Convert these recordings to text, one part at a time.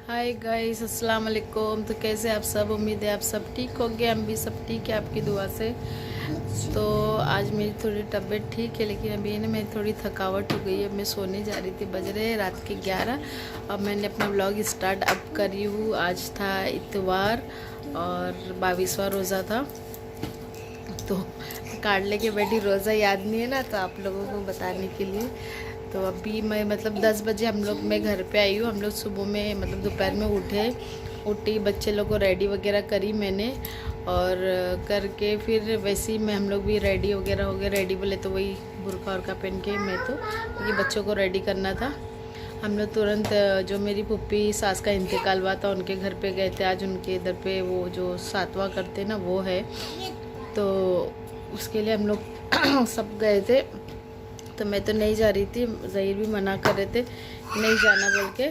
Hi guys, अस्सलाम वालेकुम। तो कैसे आप सब? उम्मीद है आप सब ठीक होंगे। हम भी सब ठीक है आपकी दुआ से। तो आज मेरी थोड़ी तबीयत ठीक है, लेकिन अभी ना मैं थोड़ी थकावट हो गई है। मैं सोने जा रही थी, बज रहे हैं रात के 11। अब मैंने अपना व्लॉग स्टार्ट अब करी हूँ। आज था इतवार और 22वां रोज़ा था। तो काट लेके बैठी, रोज़ा याद नहीं है ना, तो आप लोगों को बताने के लिए। तो अभी मैं 10 बजे मैं घर पे आई हूँ। हम लोग सुबह में दोपहर में उठी, बच्चे लोग को रेडी वगैरह करी मैंने, और करके फिर वैसे ही हम लोग भी रेडी वगैरह हो गए। रेडी बोले तो वही बुर्का और का पहन के, मैं तो क्योंकि बच्चों को रेडी करना था। हम लोग तुरंत जो मेरी पुप्पी सास का इंतकाल हुआ था उनके घर पे गए थे। आज उनके इधर पे वो जो सातवां करते ना वो है, तो उसके लिए हम लोग सब गए थे। तो मैं तो नहीं जा रही थी, ज़हीर भी मना कर रहे थे नहीं जाना बोल के,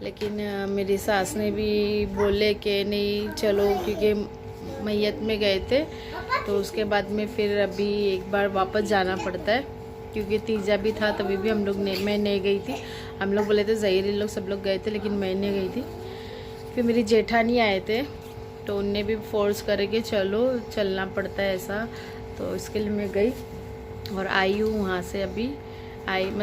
लेकिन मेरी सास ने भी बोले कि नहीं चलो, क्योंकि मैयत में गए थे। तो उसके बाद में फिर अभी एक बार वापस जाना पड़ता है, क्योंकि तीजा भी था तभी भी मैं नहीं गई थी। हम लोग बोले थे ज़हीर लोग सब लोग गए थे, लेकिन मैं नहीं गई थी। फिर मेरी जेठानी आए थे, तो उनने भी फोर्स करे कि चलो चलना पड़ता है ऐसा। तो इसके लिए मैं गई और आई हूँ वहाँ से। अभी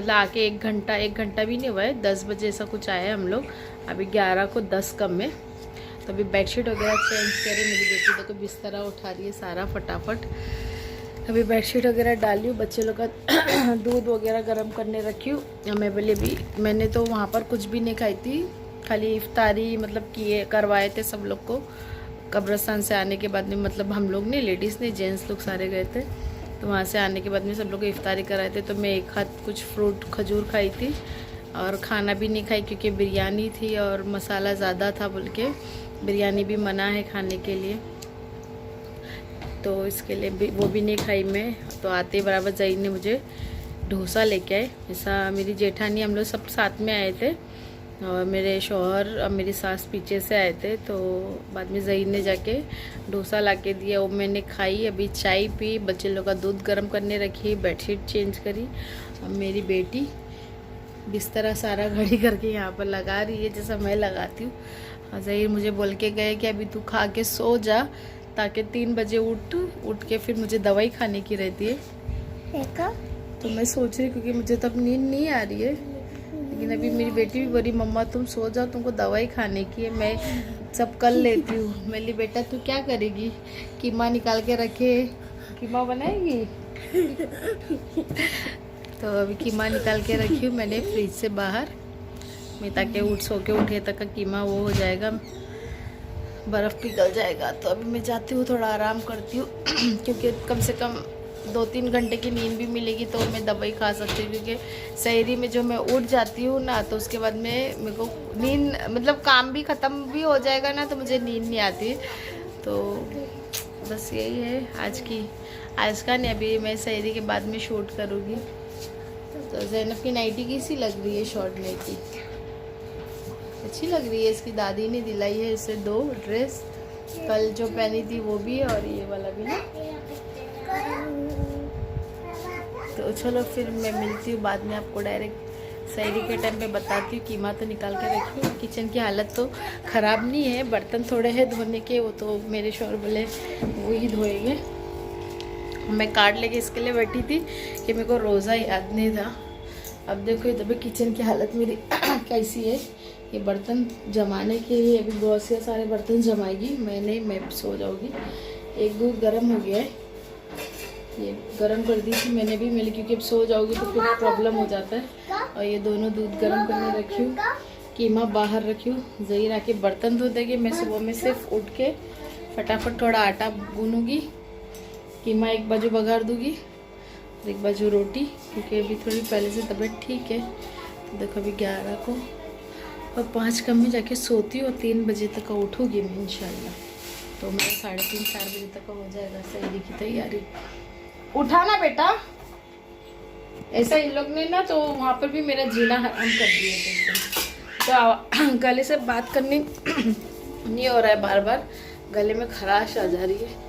आके एक घंटा भी नहीं हुआ है, 10 बजे ऐसा कुछ आया है हम लोग। अभी 11 को 10 कम में। तो अभी बेडशीट वगैरह चेंज करे। मेरी बेटी देखो बिस्तरा उठा रही है सारा फटाफट। अभी बेडशीट वगैरह डाली हूँ, बच्चे लोग का दूध वगैरह गर्म करने रखी हूँ। मैं बोले भी मैंने तो वहाँ पर कुछ भी नहीं खाई थी, खाली इफ्तारी किए करवाए थे सब लोग को। कब्रिस्तान से आने के बाद में हम लोग ने, लेडीज़ ने, जेंट्स लोग सारे गए थे। तो वहाँ से आने के बाद में सब लोग को इफ्तारी कराए थे। तो मैं एक हाथ कुछ फ्रूट खजूर खाई थी और खाना भी नहीं खाई, क्योंकि बिरयानी थी और मसाला ज़्यादा था बोल के। बिरयानी भी मना है खाने के लिए, तो इसके लिए भी वो भी नहीं खाई मैं। तो आते बराबर ज़हीर ने मुझे डोसा लेके आए। ऐसा मेरी जेठानी, हम लोग सब साथ में आए थे, और मेरे शौहर और मेरी सास पीछे से आए थे। तो बाद में ज़हीर ने जाके डोसा ला के दिया, वो मैंने खाई। अभी चाय पी, बच्चे लोग का दूध गर्म करने रखी, बेडशीट चेंज करी। अब मेरी बेटी बिस्तरा सारा घड़ी करके यहाँ पर लगा रही है, जैसा मैं लगाती हूँ। और ज़हीर मुझे बोल के गए कि अभी तू खा के सो जा, ताकि 3 बजे उठ के फिर मुझे दवाई खाने की रहती है। तो मैं सोच रही, क्योंकि मुझे तब नींद नहीं आ रही है, लेकिन अभी मेरी बेटी भी बोली मम्मा तुम सो जाओ, तुमको दवाई खाने की है, मैं सब कर लेती हूँ। मेरी बेटा तू क्या करेगी? कीमा निकाल के रखे, कीमा बनाएगी? तो अभी कीमा निकाल के रखी हूँ मैंने फ्रिज से बाहर, मैं ताकि सो के उठे तक का कीमा वो हो जाएगा, बर्फ़ पिघल जाएगा। तो अभी मैं जाती हूँ, थोड़ा आराम करती हूँ क्योंकि कम से कम 2-3 घंटे की नींद भी मिलेगी तो मैं दवाई खा सकती हूँ। क्योंकि सहरी में जो मैं उठ जाती हूँ ना, तो उसके बाद में मेरे को नींद काम भी ख़त्म भी हो जाएगा ना, तो मुझे नींद नहीं आती। तो बस यही है आज का नहीं, अभी मैं सहरी के बाद में शूट करूँगी। तो ज़ैनब की नाइटी कैसी लग रही है? शॉर्ट नाइटी अच्छी लग रही है। इसकी दादी ने दिलाई है इसे 2 ड्रेस, कल जो पहनी थी वो भी और ये वाला भी ना। तो चलो फिर मैं मिलती हूँ बाद में आपको, डायरेक्ट सहरी के टाइम पे बताती हूँ। कीमा तो निकाल के रखी हूँ। किचन की हालत तो ख़राब नहीं है, बर्तन थोड़े हैं धोने के, वो तो मेरे शौहर बोले वो ही धोएंगे। मैं कार्ड लेके इसके लिए बैठी थी कि मेरे को रोज़ा याद नहीं था। अब देखो इधर पे किचन की हालत मेरी कैसी है। ये बर्तन जमाने के लिए अभी बहुत से सारे बर्तन जमाएगी, मैं सो जाऊँगी। एक दूध गर्म हो गया है, ये गर्म कर दी थी मैंने भी, क्योंकि अब सो जाओगी तो फिर प्रॉब्लम हो जाता है। और ये दोनों दूध गर्म करने रखी हूँ, कीमा बाहर रखी हूँ। ज़हीर आके बर्तन धो देगी, मैं सुबह में सिर्फ उठ के फटाफट थोड़ा आटा गूनूँगी, कीमा एक बाजू बघार दूँगी और एक बाजू रोटी, क्योंकि अभी थोड़ी पहले से तबीयत ठीक है। तो देखो अभी 11 को और 5 कम में जाके सोती हूँ और 3 बजे तक उठूँगी मैं इंशाल्लाह। तो मेरा 3:30-4 बजे तक हो जाएगा सहरी की तैयारी। उठाना बेटा, ऐसा इन लोग ने ना तो वहाँ पर भी मेरा जीना हराम कर दिया था। तो गले से बात करनी नहीं हो रहा है, बार बार गले में खराश आ जा रही है।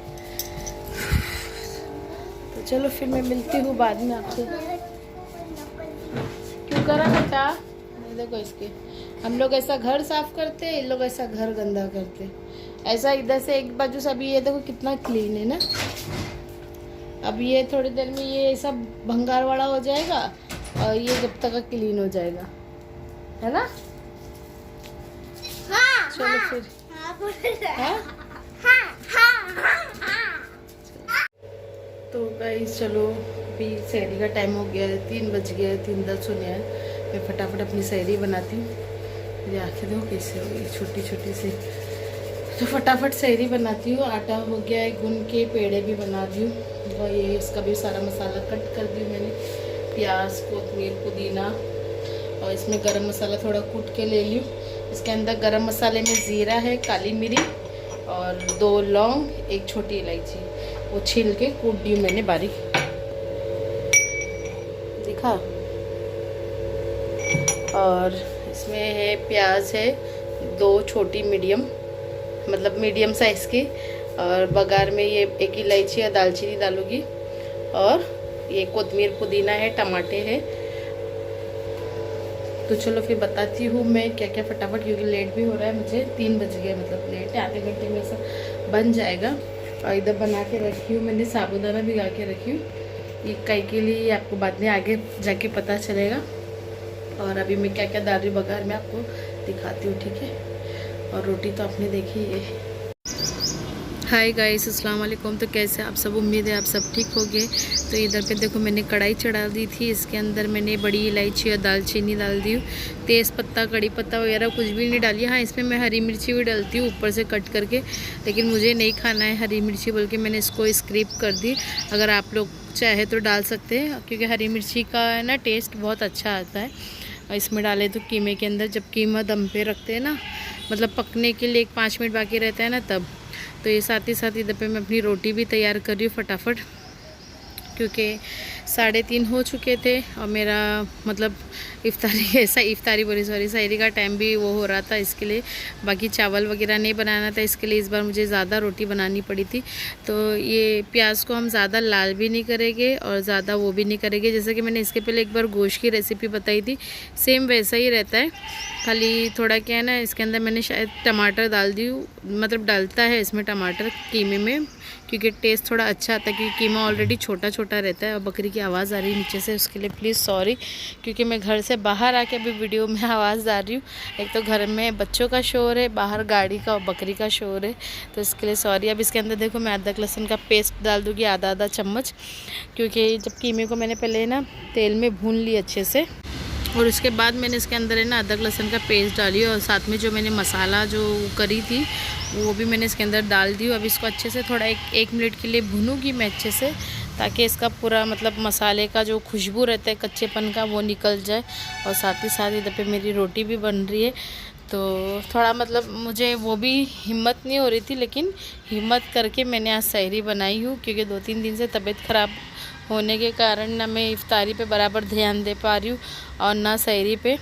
तो चलो फिर मैं मिलती हूँ बाद में आपसे। क्यों करा बेटा? देखो इसके हम लोग ऐसा घर साफ करते हैं, इन लोग ऐसा घर गंदा करते हैं। ऐसा इधर से एक बाजू से, अभी ये देखो कितना क्लीन है ना। अब ये थोड़ी देर में ये सब भंगार वाला हो जाएगा और ये जब तक क्लीन हो जाएगा, है ना। हाँ, चलो हाँ, फिर तो गाइस चलो, अभी सहरी का टाइम हो गया है, 3 बज गया है, 3:10 होने हैं। मैं फटाफट अपनी सहरी बनाती हूँ। मेरी आँखें देखो कैसे हो गई छोटी छोटी सी। तो फटाफट सहरी बनाती हूँ। आटा हो गया है गूंद के, पेड़े भी बना दी हूँ। और ये इसका भी सारा मसाला कट कर दी मैंने, प्याज, कोतमीर, पुदीना, और इसमें गरम मसाला थोड़ा कूट के ले ली। इसके अंदर गरम मसाले में ज़ीरा है, काली मिर्च और 2 लौंग, 1 छोटी इलायची, वो छील के कूट दी मैंने बारीक। दिखा। और इसमें है प्याज है 2 छोटी मीडियम, मतलब मीडियम साइज़ की। और बघार में ये 1 इलायची या दालचीनी डालूंगी। और ये कोतमीर, पुदीना है, टमाटे हैं। तो चलो फिर बताती हूँ मैं क्या क्या फटाफट, क्योंकि लेट भी हो रहा है मुझे, 3 बज गए, मतलब लेट है। आधे घंटे में सब बन जाएगा। और इधर बना के रखी हूँ मैंने, साबूदाना भिगा के रखी हूँ। ये कई के लिए आपको बाद में आगे जाके पता चलेगा। और अभी मैं क्या क्या डाल रही हूँ बघार में आपको दिखाती हूँ, ठीक है। और रोटी तो आपने देखी है। हाय गाइस, अस्सलाम वालेकुम। तो कैसे आप सब, उम्मीद है आप सब ठीक हो गए। तो इधर पे देखो मैंने कढ़ाई चढ़ा दी थी। इसके अंदर मैंने बड़ी इलायची और दालचीनी डाल दी हूँ। तेज़ पत्ता, कड़ी पत्ता वगैरह कुछ भी नहीं डाली। हाँ, इसमें मैं हरी मिर्ची भी डालती हूँ ऊपर से कट करके, लेकिन मुझे नहीं खाना है हरी मिर्ची, बल्कि मैंने इसको स्क्रिप कर दी। अगर आप लोग चाहे तो डाल सकते हैं, क्योंकि हरी मिर्ची का ना टेस्ट बहुत अच्छा आता है। और इसमें डाले तो कीमे के अंदर, जब कीमा दम पे रखते हैं ना, मतलब पकने के लिए 5 मिनट बाकी रहता है ना, तब। तो ये साथ ही साथ इधर पे मैं अपनी रोटी भी तैयार कर रही हूँ फटाफट, क्योंकि 3:30 हो चुके थे। और मेरा मतलब इफ्तारी, ऐसा इफ्तारी बोली सॉरी, सहरी का टाइम भी वो हो रहा था, इसके लिए। बाकी चावल वगैरह नहीं बनाना था, इसके लिए इस बार मुझे ज़्यादा रोटी बनानी पड़ी थी। तो ये प्याज को हम ज़्यादा लाल भी नहीं करेंगे और ज़्यादा वो भी नहीं करेंगे। जैसे कि मैंने इसके पहले एक बार गोश्त की रेसिपी बताई थी, सेम वैसा ही रहता है। खाली थोड़ा क्या है ना, इसके अंदर मैंने शायद टमाटर डाल दी, मतलब डालता है इसमें टमाटर कीमे में, क्योंकि टेस्ट थोड़ा अच्छा आता है, क्योंकि कीमा ऑलरेडी छोटा छोटा रहता है। और बकरी की आवाज़ आ रही है नीचे से, उसके लिए प्लीज़ सॉरी, क्योंकि मैं घर से बाहर आके अभी वीडियो में आवाज़ डाल रही हूँ। एक तो घर में बच्चों का शोर है, बाहर गाड़ी का और बकरी का शोर है, तो इसके लिए सॉरी। अब इसके अंदर देखो मैं अदरक लहसुन का पेस्ट डाल दूँगी, आधा चम्मच, क्योंकि जब कीमे को मैंने पहले ना तेल में भून ली अच्छे से, और उसके बाद मैंने इसके अंदर है ना अदरक लहसुन का पेस्ट डाली, और साथ में जो मैंने मसाला जो करी थी वो भी मैंने इसके अंदर डाल दी। अब इसको अच्छे से थोड़ा 1 मिनट के लिए भूनूंगी मैं अच्छे से, ताकि इसका पूरा मतलब मसाले का जो खुशबू रहता है कच्चेपन का वो निकल जाए। और साथ ही साथ इधर पे मेरी रोटी भी बन रही है। तो थोड़ा मतलब मुझे वो भी हिम्मत नहीं हो रही थी, लेकिन हिम्मत करके मैंने आज सहरी बनाई हूँ, क्योंकि 2-3 दिन से तबीयत ख़राब होने के कारण ना मैं इफ्तारी पे बराबर ध्यान दे पा रही हूँ और ना सहरी पे।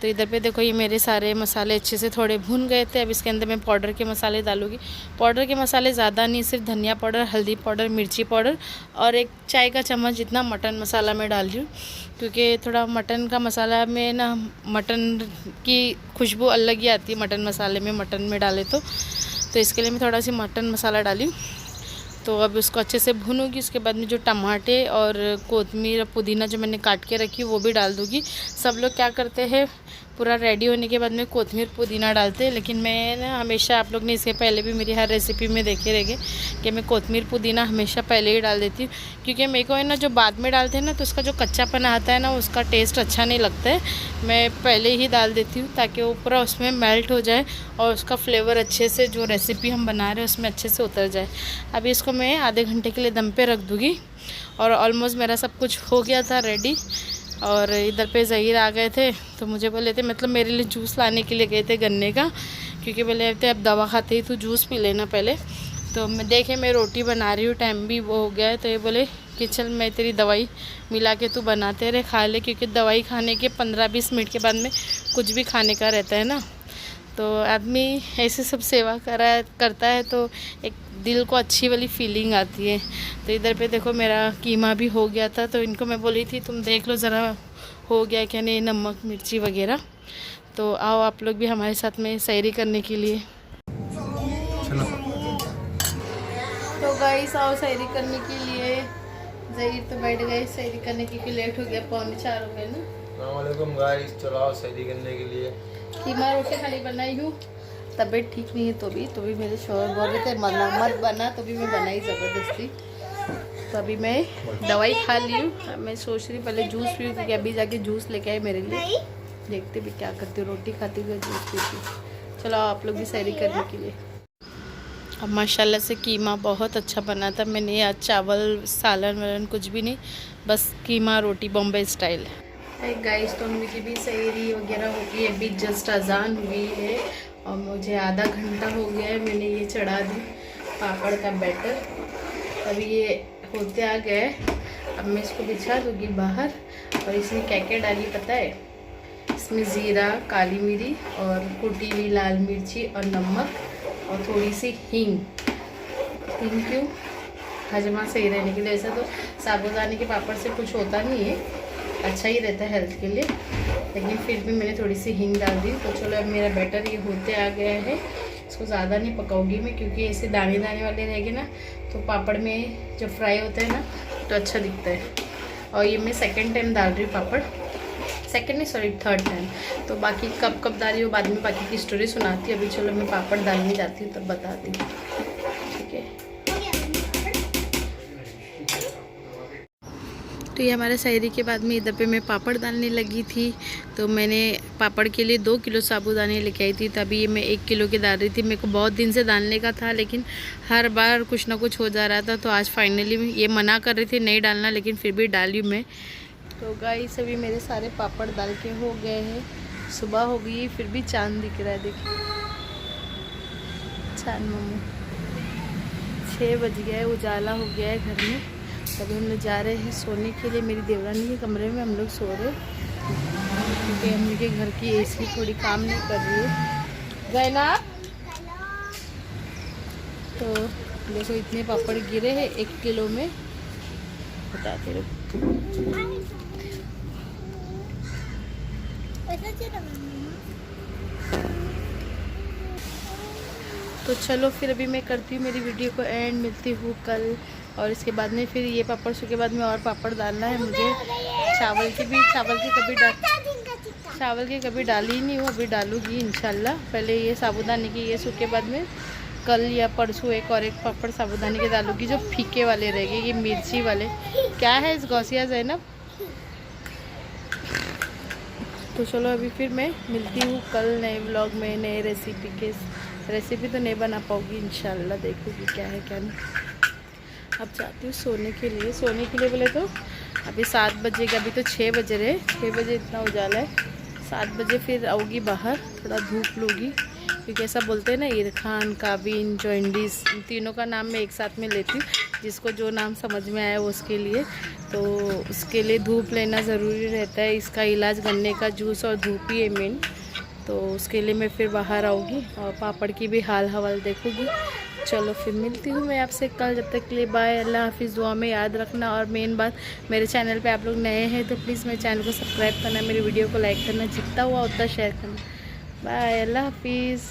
तो इधर पे देखो ये मेरे सारे मसाले अच्छे से थोड़े भून गए थे। अब इसके अंदर मैं पाउडर के मसाले डालूँगी। पाउडर के मसाले ज़्यादा नहीं, सिर्फ धनिया पाउडर, हल्दी पाउडर, मिर्ची पाउडर और 1 चाय का चम्मच जितना मटन मसाला मैं डाल रही हूँ, क्योंकि थोड़ा मटन का मसाला में ना मटन की खुशबू अलग ही आती है मटन मसाले में, मटन में डाले तो इसके लिए मैं थोड़ा सी मटन मसाला डाली। तो अब उसको अच्छे से भूनूंगी। उसके बाद में जो टमाटे और कोतमीर और पुदीना जो मैंने काट के रखी वो भी डाल दूँगी। सब लोग क्या करते हैं, पूरा रेडी होने के बाद में कोतमीर पुदीना डालते हैं, लेकिन मैं ना हमेशा, आप लोग ने इसके पहले भी मेरी हर रेसिपी में देखे रहेंगे कि मैं कोतमीर पुदीना हमेशा पहले ही डाल देती हूँ, क्योंकि मेरे को है ना जो बाद में डालते हैं ना तो उसका जो कच्चापन आता है ना उसका टेस्ट अच्छा नहीं लगता है। मैं पहले ही डाल देती हूँ ताकि वो पूरा उसमें मेल्ट हो जाए और उसका फ्लेवर अच्छे से, जो रेसिपी हम बना रहे हैं उसमें अच्छे से उतर जाए। अभी इसको मैं आधे घंटे के लिए दम पे रख दूँगी। और ऑलमोस्ट मेरा सब कुछ हो गया था रेडी। और इधर पे ज़हीर आ गए थे तो मुझे बोले थे, मतलब मेरे लिए जूस लाने के लिए गए थे गन्ने का, क्योंकि बोले थे अब दवा खाते ही तो जूस पी लेना पहले। तो मैं देखे मैं रोटी बना रही हूँ, टाइम भी वो हो गया है, तो ये बोले कि चल मैं तेरी दवाई मिला के तू बनाते रहे, खा ले, क्योंकि दवाई खाने के 15-20 मिनट के बाद में कुछ भी खाने का रहता है ना। तो आदमी ऐसे सब सेवा करता है तो एक दिल को अच्छी वाली फीलिंग आती है। तो इधर पे देखो मेरा कीमा भी हो गया था, तो इनको मैं बोली थी तुम देख लो ज़रा हो गया क्या नहीं, नमक मिर्ची वगैरह। तो आओ आप लोग भी हमारे साथ में सैरी करने के लिए। चलो। तो गाइस आओ सैरी करने के लिए। ज़हीर तो बैठ गए सैरी करने क्योंकि लेट हो गया, 3:45 हो गए ना। अस्सलामुअलैकुम गाइस, चलो आओ सैरी करने के लिए। कीमा रोटी खाली बनाई हूँ, तबीयत ठीक नहीं है तो भी मेरे शौहर बोल रहे थे मत बना, तो भी मैं बनाई ज़बरदस्ती। तो अभी मैं दवाई खा ली हूँ। अब मैं सोच रही पहले जूस पीऊँ क्योंकि अभी जाके जूस लेके आए मेरे लिए। देखते भी क्या करती हूँ, रोटी खाती हुई जूस पीती। चलो आप लोग भी सैरी करने के लिए। अब माशाल्लाह से कीमा बहुत अच्छा बना था। मैंने आज चावल सालन वालन कुछ भी नहीं, बस कीमा रोटी बॉम्बे स्टाइल। गाइस तो मेरी भी सैरी वगैरह हो गई, अभी जस्ट अजान हुई है और मुझे आधा घंटा हो गया है। मैंने ये चढ़ा दी पापड़ का बैटर, अभी ये होते आ गए। अब मैं इसको बिछा दूँगी बाहर। और इसमें क्या क्या डाली पता है? इसमें ज़ीरा, काली मिरी और कुटी हुई लाल मिर्ची और नमक और थोड़ी सी हींग। हींग क्यों? हजमा सही रहने के लिए। ऐसा तो साबूदाने के पापड़ से कुछ होता नहीं है, अच्छा ही रहता है हेल्थ के लिए, लेकिन फिर भी मैंने थोड़ी सी हींग डाल दी। तो चलो अब मेरा बैटर ये होते आ गया है। इसको ज़्यादा नहीं पकाऊंगी मैं क्योंकि ऐसे दाने दाने वाले रहेंगे ना तो पापड़ में जब फ्राई होता है ना तो अच्छा दिखता है। और ये मैं सेकंड टाइम डाल रही हूँ पापड़, सेकंड नहीं सॉरी थर्ड टाइम। तो बाकी कब कब डाली हूँ बाद में बाकी की स्टोरी सुनाती हूँ। अभी चलो मैं पापड़ डालने जाती हूँ तब बताती हूँ, ठीक है। तो ये हमारे सैरी के बाद में इधर पे मैं पापड़ डालने लगी थी। तो मैंने पापड़ के लिए 2 किलो साबूदाने लेके आई थी, तभी ये मैं 1 किलो के डाल रही थी। मेरे को बहुत दिन से डालने का था लेकिन हर बार कुछ ना कुछ हो जा रहा था। तो आज फाइनली ये मना कर रही थी नहीं डालना, लेकिन फिर भी डाली मैं। तो गाइस अभी मेरे सारे पापड़ डाल के हो गए हैं। सुबह हो गई फिर भी चांद दिख रहा है, देखिए चांद मामू। 6 बज गए, उजाला हो गया है घर में। अभी हम लोग जा रहे हैं सोने के लिए। मेरी देवरानी के कमरे में हम लोग सो रहे क्योंकि हम लोग के घर की एसी थोड़ी काम नहीं कर रही है। जैना तो देखो इतने पापड़ गिरे हैं 1 किलो में, बताते रहो। तो चलो फिर अभी मैं करती हूँ मेरी वीडियो को एंड, मिलती हूँ कल। और इसके बाद में फिर ये पापड़ के बाद में और पापड़ डालना है मुझे। चावल की कभी डाली ही नहीं हूँ, अभी डालूँगी इंशाल्लाह। पहले ये साबूदाने की ये सूखे बाद में कल या परसों एक पापड़ साबूदाने के डालूँगी जो फीके वाले रहेंगे। ये मिर्ची वाले क्या है इस गौसिया ज़ैनब। तो चलो अभी फिर मैं मिलती हूँ कल नए व्लॉग में नए रेसिपी तो नहीं बना पाऊँगी इंशाल्लाह, देखूँगी क्या है क्या नहीं। अब जाती हूँ सोने के लिए बोले तो अभी 7 बजेगा, अभी तो 6 बजे रहे। 6 बजे इतना उजाला है, 7 बजे फिर आऊँगी बाहर, थोड़ा धूप लूँगी क्योंकि ऐसा बोलते हैं ना इरफान, काबिन, जॉइंडिस, तीनों का नाम मैं एक साथ में लेती हूँ, जिसको जो नाम समझ में आया उसके लिए। तो उसके लिए धूप लेना ज़रूरी रहता है। इसका इलाज गन्ने का जूस और धूप ही है मेन। तो उसके लिए मैं फिर बाहर आऊँगी और पापड़ की भी हाल हवाल देखूँगी। चलो फिर मिलती हूँ मैं आपसे कल, जब तक के लिए बाय, अल्लाह हाफिज़। दुआ में याद रखना। और मेन बात, मेरे चैनल पे आप लोग नए हैं तो प्लीज़ मेरे चैनल को सब्सक्राइब करना, मेरी वीडियो को लाइक करना, जितना हुआ उतना शेयर करना। बाय, अल्लाह हाफिज़।